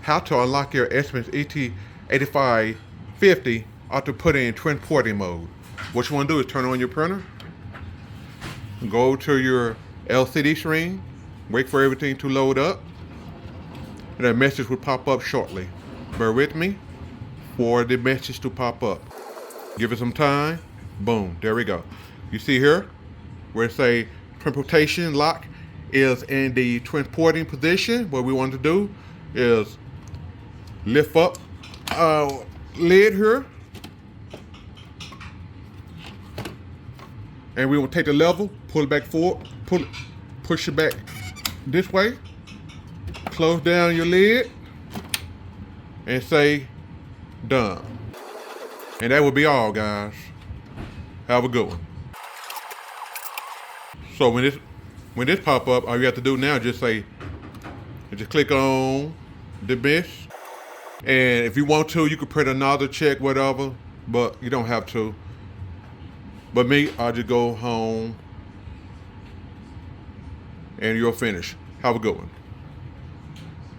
how to unlock your Epson ET-8550 or to put it in transporting mode. What you want to do is turn on your printer, go to your LCD screen, wait for everything to load up, and that message will pop up shortly. Bear with me for the message to pop up. Give it some time. Boom, there we go. You see here where it say transportation lock is in the transporting position. What we want to do is lift up lid here, and we will take the level, pull it back forward, push it back this way, close down your lid, and say done. And that will be all, guys. Have a good one. So when this pop up, all you have to do now is just click on dismiss. And if you want to, you could print another check, whatever, but you don't have to. But me, I'll just go home and you're finished. Have a good one.